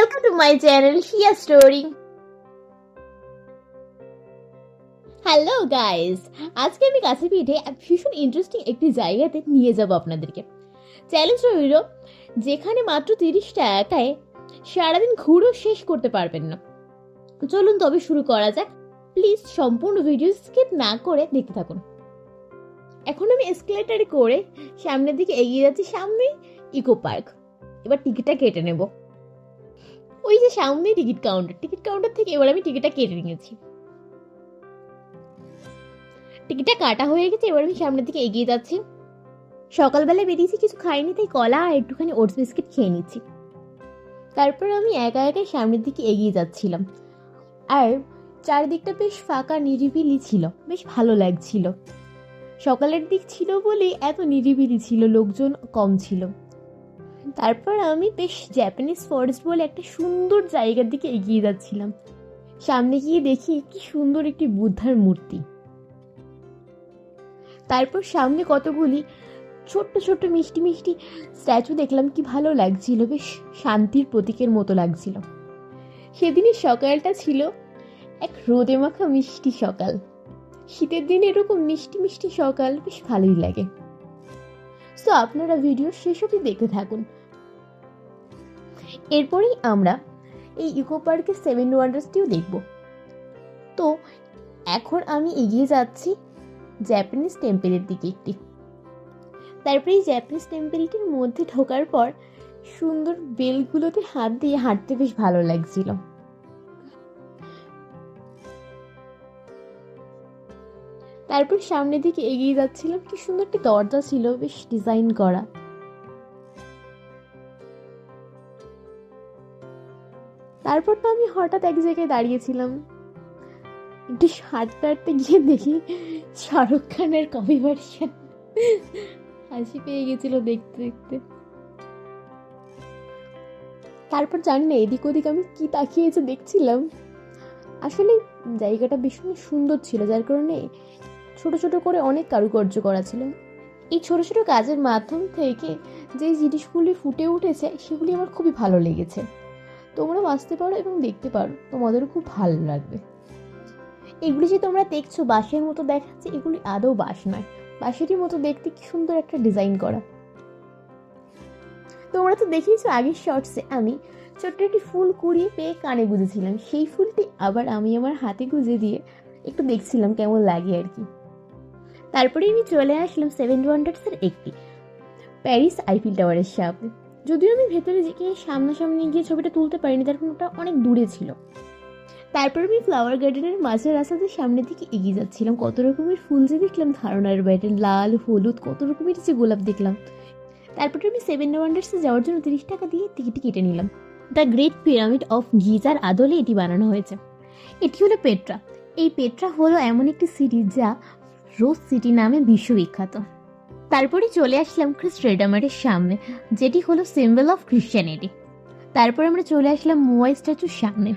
Welcome to my channel Shia Story. Hello guys, আজকে আমি কাছে পিঠে ভীষণ ইন্টারেস্টিং একটি জায়গাতে নিয়ে যাব আপনাদেরকে। চ্যালেঞ্জ রইল, যেখানে মাত্র 30 টাকায় সারাদিন ঘুরেও শেষ করতে পারবেন না। চলুন তবে শুরু করা যাক। প্লিজ সম্পূর্ণ ভিডিও স্কিপ না করে দেখতে থাকুন। এখন আমি এসকেলেটরে করে সামনের দিকে এগিয়ে যাচ্ছি। সামনে ইকো পার্ক। এবার টিকিটটা কেটে নেব। ওই যে সামনে টিকিট কাউন্টার থেকে এবার আমি টিকিটটা কেটে নিয়েছি। টিকিটটা কাটা হয়ে গেছে, এবার আমি সামনের দিকে এগিয়ে যাচ্ছি। সকালবেলায় বেরিয়েছি, কিছু খাইনি, তাই কলা আর একটুখানি ওটস বিস্কিট খেয়ে নিচ্ছি। তারপর আমি একা একাই সামনের দিকে এগিয়ে যাচ্ছিলাম, আর চারিদিকটা বেশ ফাঁকা নিরিবিলি ছিল, বেশ ভালো লাগছিল। সকালের দিক ছিল বলেই এত নিরিবিলি ছিল, লোকজন কম ছিল। তারপর আমি বেশ জাপানিজ ফরেস্ট বলে একটা সুন্দর জায়গার দিকে এগিয়ে যাচ্ছিলাম। সামনে গিয়ে দেখি কি সুন্দর একটি বুদ্ধার মূর্তি। তারপর সামনে কতগুলি ছোট্ট ছোট্ট মিষ্টি মিষ্টি স্ট্যাচু দেখলাম, কি ভালো লাগছিল, বেশ শান্তির প্রতীকের মতো লাগছিল। সেদিনের সকালটা ছিল এক রোদে মাখা মিষ্টি সকাল। শীতের দিনে এরকম মিষ্টি মিষ্টি সকাল বেশ ভালোই লাগে। তো আপনারা ভিডিও শেষ অবধি দেখতে থাকুন। এরপরেই আমরা এই ইকো পার্কের 7 ওয়ান্ডার্সটিও দেখব। তো এখন আমি এগিয়ে যাচ্ছি জাপানিজ টেম্পলের দিকে একটি। তারপরে এই জাপানিজ টেম্পলটির মধ্যে ঢোকার পর সুন্দর বেলগুলোতে হাত দিয়ে হাঁটতে বেশ ভালো লাগছিল। তারপর সামনের দিকে এগিয়ে যাচ্ছিলাম, কি সুন্দর একটি দরজা ছিল, বেশ ডিজাইন করা। তারপর তো আমি হঠাৎ এক জায়গায় দাঁড়িয়েছিলাম, একটু হাঁটতে হাঁটতে গিয়ে দেখি শাহরুখ খানের কপি ভার্সন। হাসি পেয়ে গেছিল দেখতে দেখতে। তারপর জানি না এদিক ওদিক আমি কি তাকিয়েছে দেখছিলাম। আসলে জায়গাটা ভীষণ সুন্দর ছিল, যার কারণে ছোট ছোট করে অনেক কারুকার্য করা ছিল। এই ছোট ছোট কাজের মাধ্যম থেকে যে জিনিসগুলি ফুটে উঠেছে সেগুলি আমার খুবই ভালো লেগেছে। তোমরাও আসতে পারো এবং দেখতে পারো, তোমাদেরও খুব ভালো লাগবে। এগুলি যে তোমরা দেখছো বাঁশের মতো দেখাচ্ছে, এগুলি আদৌ বাঁশ নয়, বাঁশেরই মতো দেখতে কি সুন্দর একটা ডিজাইন করা। তোমরা তো দেখিয়েছো আগের শর্টসে আমি ছোট্ট একটি ফুল কুড়িয়ে পেয়ে কানে গুঁজেছিলাম। সেই ফুলটি আবার আমি আমার হাতে গুঁজে দিয়ে একটু দেখছিলাম কেমন লাগে আর কি। তারপরে আমি চলে আসলাম 7 ওয়ান্ডার্সের একটি প্যারিস আইফেল টাওয়ারের সামনে। যদিও আমি ভেতরে গিয়ে সামনাসামনি গিয়ে ছবিটা তুলতে পারিনি, তার কারণ ওটা অনেক দূরে ছিল। তারপর আমি ফ্লাওয়ার গার্ডেনের মাঝের রাস্তাতে সামনের দিকে এগিয়ে যাচ্ছিলাম। কত রকমের ফুল যে দেখলাম, ধারণার বাইরে, লাল হলুদ কত রকমের যে গোলাপ দেখলাম। তারপরে আমি 7 ওয়ান্ডার্সে যাওয়ার জন্য 30 টাকা দিয়ে টিকিট কেটে নিলাম। The great pyramid of geyser আদলে এটি বানানো হয়েছে। এটি হলো পেট্রা। এই পেট্রা হলো এমন একটি সিটি যা রোজ সিটি নামে বিশ্ববিখ্যাত। তারপরে চলে আসলাম খ্রিস্ট রেডামারের সামনে, যেটি হলো সিম্বল অফ খ্রিশ্চানিটি। তারপর আমরা চলে আসলাম মোয়াই স্ট্যাচুর সামনে,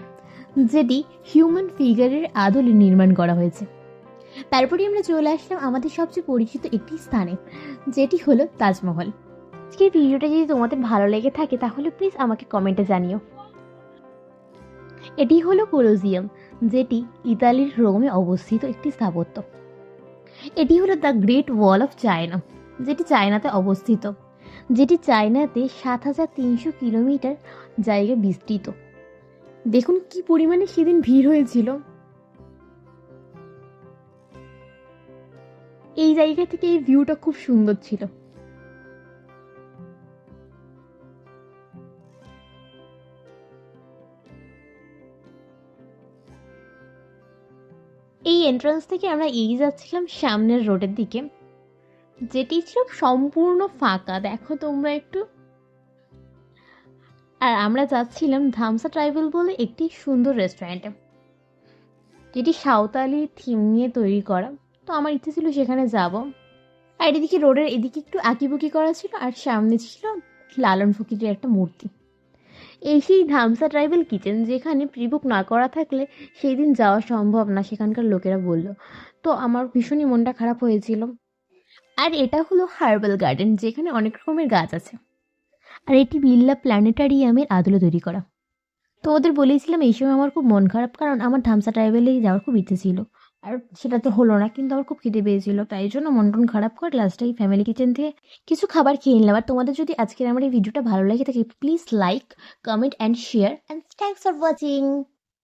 যেটি হিউম্যান ফিগারের আদলে নির্মাণ করা হয়েছে। তারপরে আমরা চলে আসলাম আমাদের সবচেয়ে পরিচিত একটি স্থানে, যেটি হলো তাজমহল। আজকের ভিডিওটা যদি তোমাদের ভালো লেগে থাকে তাহলে প্লিজ আমাকে কমেন্টে জানিও। এটি হলো কোলোজিয়াম, যেটি ইতালির রোমে অবস্থিত একটি স্থাপত্য। এটি হলো the great wall of China, যেটি চায়নাতে অবস্থিত, যেটি চায়নাতে 7300 কিলোমিটার জায়গা বিস্তৃত। দেখুন কি পরিমাণে সেদিন ভিড় হয়েছিল। এই জায়গা থেকে এই ভিউটা খুব সুন্দর ছিল। এই এন্ট্রান্স থেকে আমরা এগিয়ে যাচ্ছিলাম সামনের রোডের দিকে, যেটি ছিল সম্পূর্ণ ফাঁকা। দেখো তোমরা একটু। আর আমরা যাচ্ছিলাম ধামসা ট্রাইবেল বলে একটি সুন্দর রেস্টুরেন্টে, যেটি সাঁওতালি থিম নিয়ে তৈরি করা। তো আমার ইচ্ছে ছিল সেখানে যাব। আর এদিকে রোডের এদিকে একটু আঁকিবুকি করা ছিল, আর সামনে ছিল লালন ফকিরের একটা মূর্তি। এই সেই ধামসা ট্রাইবেল কিচেন, যেখানে প্রিবুক না করা থাকলে সেই দিন যাওয়া সম্ভব না, সেখানকার লোকেরা বলল। তো আমার ভীষণই মনটা খারাপ হয়েছিল। আর এটা হলো হার্বাল গার্ডেন, যেখানে অনেক রকমের গাছ আছে। আর এটি বিড়লা প্ল্যানেটারিয়ামের আদলে তৈরি করা। তোমাদের বলেছিলাম এই সময় আমার খুব মন খারাপ, কারণ আমার ধামসা ট্রাইবেলে যাওয়ার খুব ইচ্ছে ছিল। আর সেটা তো হলো না, কিন্তু আমার খুব খিদে পেয়েছিল, তাই জন্য মন টন খারাপ করে লাস্টে এই ফ্যামিলি কিচেন থেকে কিছু খাবার খেয়ে নিলাম। আর তোমাদের যদি আজকের আমার এই ভিডিওটা ভালো লাগে থাকে, please like, comment and share, and thanks for watching.